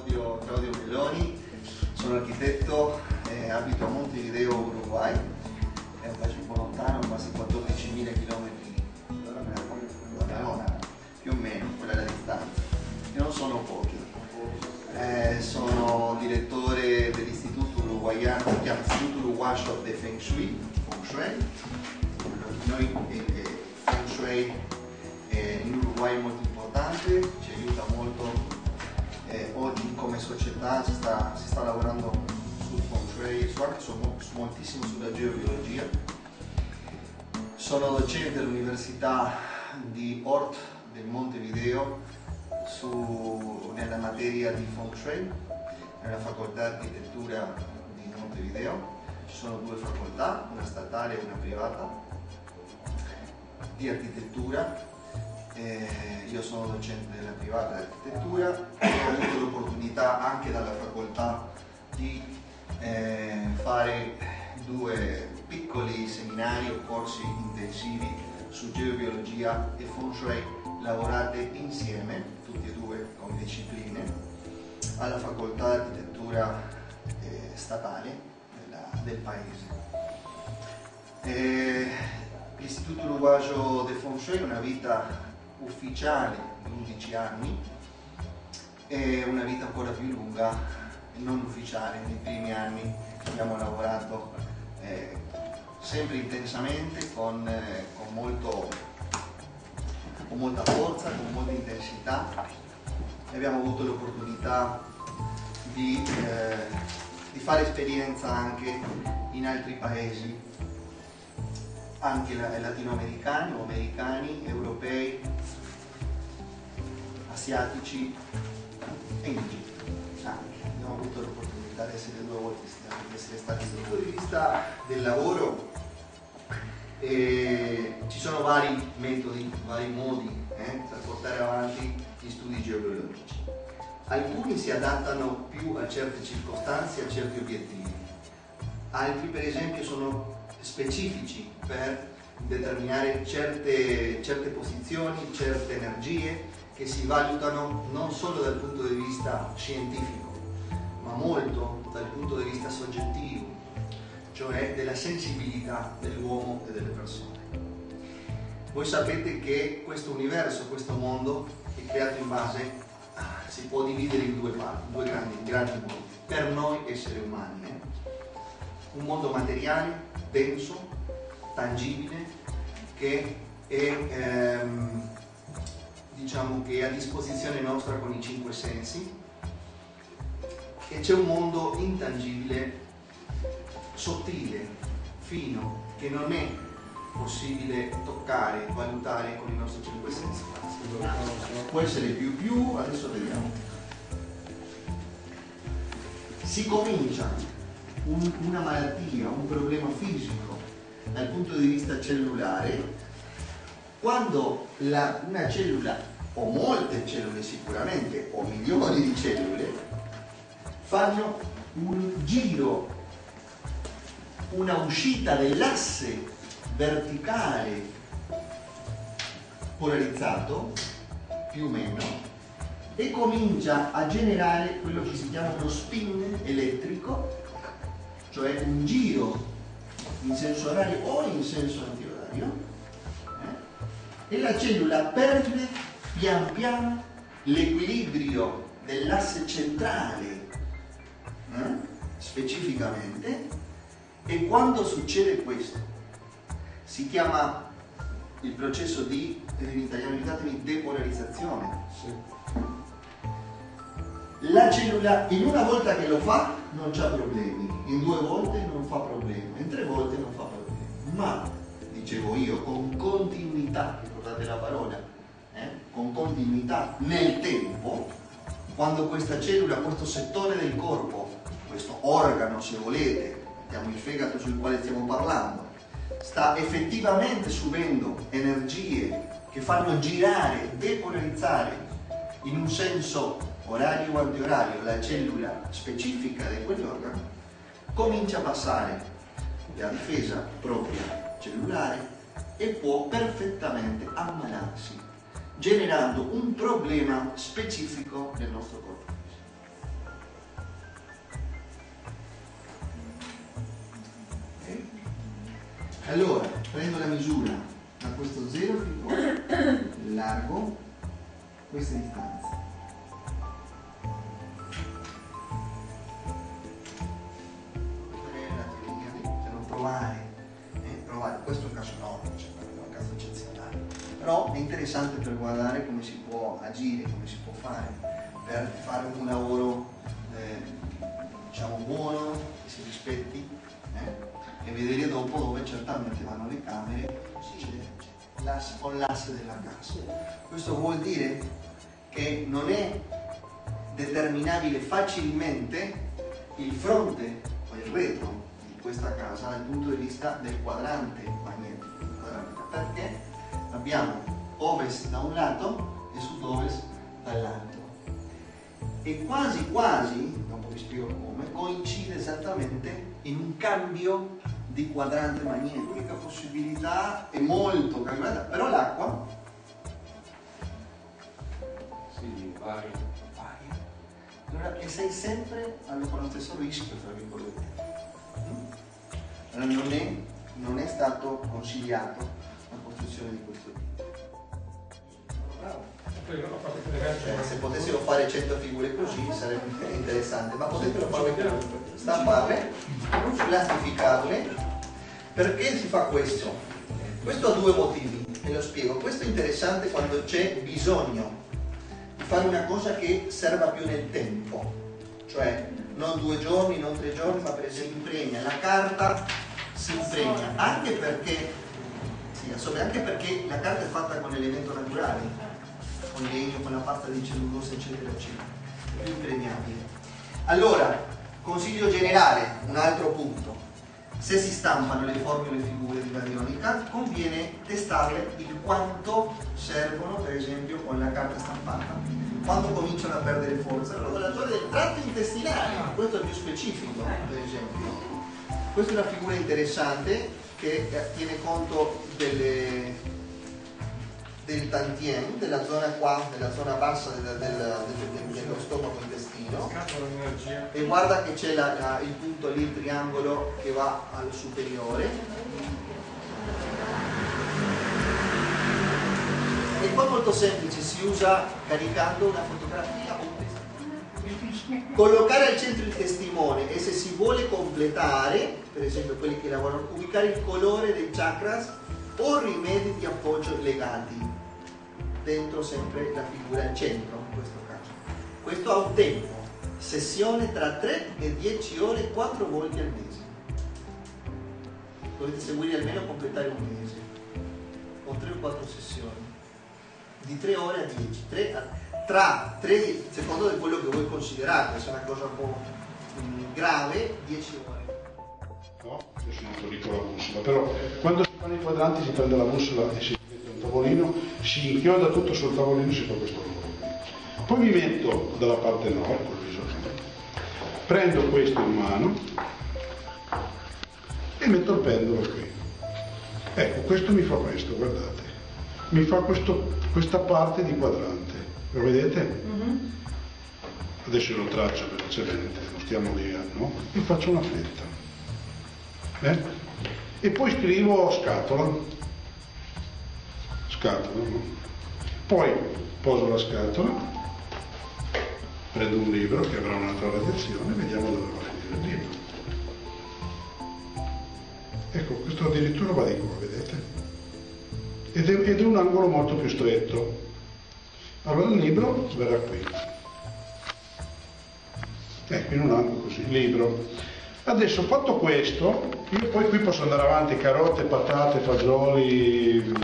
Claudio Meloni, sono architetto, abito a Montevideo, Uruguay, è un paese un po' lontano, quasi 14.000 km dalla più o meno, quella è la distanza, e non sono pochi. Sono direttore dell'istituto uruguaiano, si chiama Istituto Uruguayo de Feng Shui. Noi Feng Shui in Uruguay è molto importante, ci aiuta molto. Oggi come società si sta lavorando sul Feng Shui, moltissimo sulla geobiologia. Sono docente all'Università di Hort del Montevideo nella materia di Feng Shui, nella facoltà di architettura di Montevideo. Ci sono due facoltà, una statale e una privata di architettura. Io sono docente della privata di architettura e ho avuto l'opportunità anche dalla facoltà di fare due piccoli seminari o corsi intensivi su geobiologia e Feng Shui, lavorate insieme, tutti e due come discipline, alla facoltà di architettura statale del paese. L'Istituto Uruguayo de Feng Shui è una vita ufficiale di 11 anni e una vita ancora più lunga non ufficiale. Nei primi anni abbiamo lavorato sempre intensamente con molta forza, con molta intensità, e abbiamo avuto l'opportunità di fare esperienza anche in altri paesi, anche latinoamericani o americani, europei, asiatici e indigeni anche. Abbiamo avuto l'opportunità di essere due volte stati. Dal punto di vista del lavoro ci sono vari metodi, vari modi per portare avanti gli studi geobiologici. Alcuni si adattano più a certe circostanze, a certi obiettivi. Altri per esempio sono specifici per determinare certe posizioni, certe energie che si valutano non solo dal punto di vista scientifico, ma molto dal punto di vista soggettivo, cioè della sensibilità dell'uomo e delle persone. Voi sapete che questo universo, questo mondo è creato in base, si può dividere in due parti, due grandi mondi, per noi esseri umani. Un mondo materiale, denso, tangibile, che è diciamo che è a disposizione nostra con i 5 sensi, e c'è un mondo intangibile, sottile, fino, che non è possibile toccare, valutare con i nostri 5 sensi. Può essere più, adesso vediamo. Si comincia una malattia, un problema fisico dal punto di vista cellulare quando una cellula, o molte cellule sicuramente, o milioni di cellule, fanno un giro, una uscita dell'asse verticale polarizzato, più o meno, e comincia a generare quello che si chiama uno spin elettrico, cioè un giro in senso orario o in senso antiorario, e la cellula perde pian piano l'equilibrio dell'asse centrale, specificamente, e quando succede questo si chiama il processo di, in italiano aiutatemi, depolarizzazione. La cellula in una volta che lo fa non c'ha problemi, in 2 volte non fa problemi, in 3 volte non fa problemi, ma, dicevo io, con continuità, ricordate la parola, con continuità nel tempo, quando questa cellula, questo settore del corpo, questo organo se volete, mettiamo il fegato sul quale stiamo parlando, sta effettivamente subendo energie che fanno girare, depolarizzare in un senso orario o antiorario la cellula specifica di quell'organo, comincia a passare la difesa propria cellulare e può perfettamente ammalarsi, generando un problema specifico nel nostro corpo. Allora, prendo la misura da questo 0 fin qua, largo questa distanza. Provare, questo è un caso enorme, cioè è un caso eccezionale, però è interessante per guardare come si può agire, come si può fare per fare un lavoro diciamo buono, che si rispetti, e vedere dopo dove certamente vanno le camere con l'asse della casa. Questo vuol dire che non è determinabile facilmente il fronte o il retro di questa casa dal punto di vista del quadrante magnetico, perché abbiamo ovest da un lato e sud-ovest dall'altro, e quasi quasi, dopo vi spiego come, coincide esattamente in un cambio di quadrante magnetico. L'unica possibilità è molto calcolata, però l'acqua varia. Allora, e sei sempre con lo stesso rischio, tra virgolette. Allora, non è stato consigliato la costruzione di questo tipo. Bravo. Se potessero fare 100 figure così sarebbe interessante, ma potrebbero farle comunque, stamparle, plastificarle. Perché si fa questo? Questo ha due motivi, e lo spiego. Questo è interessante quando c'è bisogno di fare una cosa che serva più nel tempo, cioè non 2 giorni, non 3 giorni, ma per esempio impregna. La carta si impregna, anche perché la carta è fatta con elemento naturale, con legno, con la pasta di cellulosa, eccetera, eccetera, è più impregnabile. Allora, consiglio generale, un altro punto: se si stampano le forme o le figure di radionica, conviene testarle il quanto servono, per esempio con la carta stampata, quando cominciano a perdere forza. Allora, la zona del tratto intestinale, questo è più specifico, per esempio. Questa è una figura interessante che tiene conto del tantien, della zona qua, della zona bassa dello stomaco intestino, e guarda che c'è il punto lì, il triangolo che va al superiore, e qua molto semplice, si usa caricando una fotografia o un testo, collocare al centro il testimone, e se si vuole completare, per esempio quelli che lavorano, ubicare il colore dei chakras o rimedi di appoggio legati dentro sempre la figura al centro, in questo caso. Questo ha un tempo, sessione tra 3 e 10 ore, 4 volte al mese. Dovete seguire almeno completare un mese con 3 o 4 sessioni di 3 ore a 10, tra 3, secondo quello che voi considerate, se è una cosa un po' grave, 10 ore. No, adesso non dico la bussola, però quando si fanno i quadranti si prende la bussola e si mette un tavolino, si inchioda tutto sul tavolino e si fa questo lavoro qui. Poi mi metto dalla parte nord, col viso, prendo questo in mano e metto il pendolo qui. Ecco, questo mi fa questo, guardate, mi fa questa parte di quadrante, lo vedete? Adesso lo traccio velocemente, non stiamo lì, no? E faccio una fetta. E poi scrivo scatola, no? Poi poso la scatola, prendo un libro che avrà un'altra radiazione, vediamo dove va a finire il libro. Ecco, questo addirittura va di qua, vedete? Ed è un angolo molto più stretto. Allora il libro verrà qui. Ecco, in un angolo così, libro. Adesso fatto questo, io poi qui posso andare avanti, carote, patate, fagioli,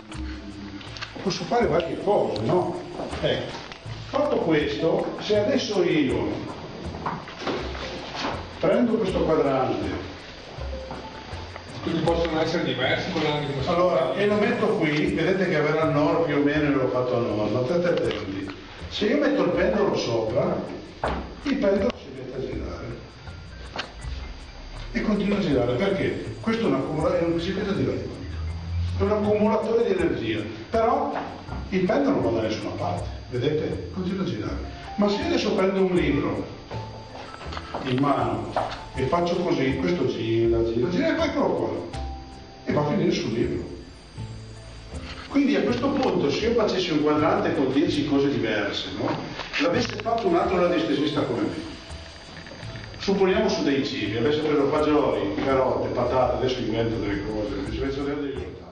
posso fare varie cose, no? Ecco, fatto questo, se adesso io prendo questo quadrante, Quindi possono essere diversi quadranti come allora, e lo metto qui, vedete che verrà al nord più o meno, l'ho fatto a nord, state attenti. Se io metto il pendolo sopra, il pendolo si mette a girare. E continua a girare, perché? Questo è un circuito di radionica, è un accumulatore di energia, però il pendolo non va da nessuna parte, vedete? Continua a girare. Ma se io adesso prendo un libro in mano e faccio così, questo gira, e poi eccolo qua. E va a finire sul libro. Quindi a questo punto, se io facessi un quadrante con 10 cose diverse, no? L'avesse fatto un altro radiestesista come me, supponiamo su dei cibi, avesse preso fagioli, carote, patate, adesso invento delle cose, invece degli ortaggi.